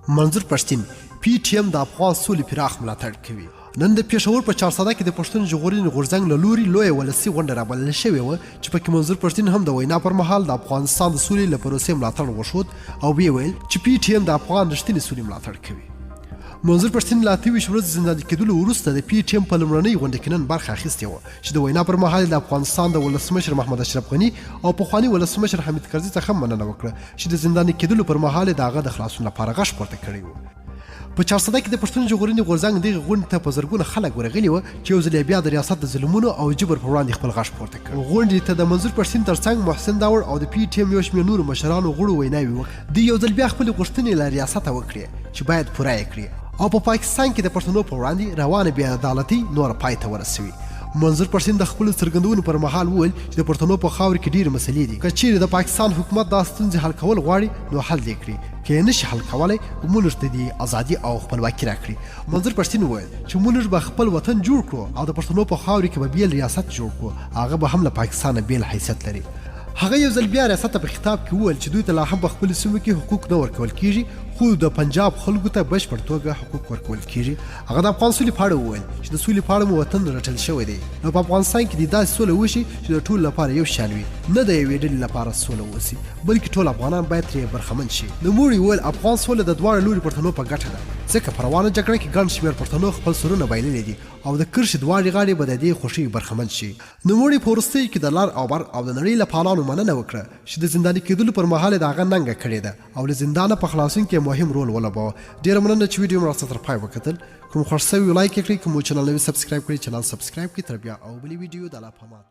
منظور پښتين پی ټی ایم د افغان سولې پراخ ملاتړ کوي. نن د پېښور په چارسده کې د پښتون ژغورنې غورځنګ له لوري لویه ولسي غونډه رابلل شوې وه چې پکې منظور پښتين هم د وینا پر مهال د افغانستان د سولې له پروسې ملاتړ وښود او ویې ویل چې پی ټی ایم د افغان رښتینې سولې ملاتړ کوي. منظور پښتين له 28 ورځې زنداني کېدلو وروسته د پی ټی ایم په لومړنۍ غونډه کې نن برخه اخیستې وه چې د وینا پر مهال د افغانستان د ولسمشر محمد اشرف غني او پخواني ولسمشر حمید کرزي څخه مننه وکړه چې د زنداني کېدلو پر مهال د هغه د خلاصون لپاره غږ پورته کړی و. په چارسده کې د پښتون ژغورنې غورځنګ دغه غونډې ته په زرګونه خلک ورغلي وو چې یو ځل بیا د ریاست د ظلمونو او جبر پر وړاندې خپل غږ پورته کړ. غونډې ته د منظور پښتين ترڅنګ محسن داور او د پی ټی ایم یو شمېر نورو مشرانو غړو ویناوې وکړې. دوی یو ځل بیا خپلې غوښتنې له ریاسته وکړې چې باید پوره یې کړي او په پاکستان کې د پښتنو پر وړاندې روانه بې عدالتي نور پای ته ورسوي. منظور پښتين د خپل څرګندونو پر مهال وویل چې د پښتنو په خاور کې ډېرې مسلې دي. که چیرې د پاکستان حکومت دا ستونزې حل کول غواړي نو حل یې کړي، که یې نشي حل کولی موږ ته دې ازادي او خپلواکي راکړي. منظور پښتين وویل چې موږ به خپل وطن جوړ کړو او د پښتنو په خاور کې به بیل ریاست جوړ کړو، هغه به هم له پاکستانه بیل حیثیت لري. هغه یو ځل بیا ریاست په خطاب کې وویل چې دوی ته لا هم په خپلو سیمو کې حقوق نه ورکول کیږي، خو د پنجاب خلکو ته بشپړ توګه حقوق ورکول کیږي. هغه د افغان سولې په اړه وویل چې د سولې په اړه مو وطن رټل شوی دی، نو په افغانستان کې دې داسې سوله وشي چې د ټولو لپاره یو شان وي، نه د یوې ډلې لپاره سوله وسي بلکې ټول افغانان باید ترې برخمن شي. نوموړي وویل افغان سوله د دواړو لوري پښتنو په ګټه ده، ځکه په روانه جګړه کې ګڼ شمېر پښتنو خپل سرونه بایللي دي او د کرښې دواړې غاړې به د دې خوښۍ برخمن شي. نوموړي په وروستیو کې د لر او بر او د نړۍ له پالانو مننه وکړه چې د زنداني کېدلو پر مهال د هغه ننګه کړې ده او له زندانه په خلاصون کې مهم رول ولوباوه. ډېره مننه چې ویډیو مې راڅخه تر پای وکتل. کوم خوښ شوی لایک یې کړئ، کوم چینل نوی سبسکرایب کړئ چینل سبسکرایب کړئ. تر بیا او بلې ویډیو د الله په امان.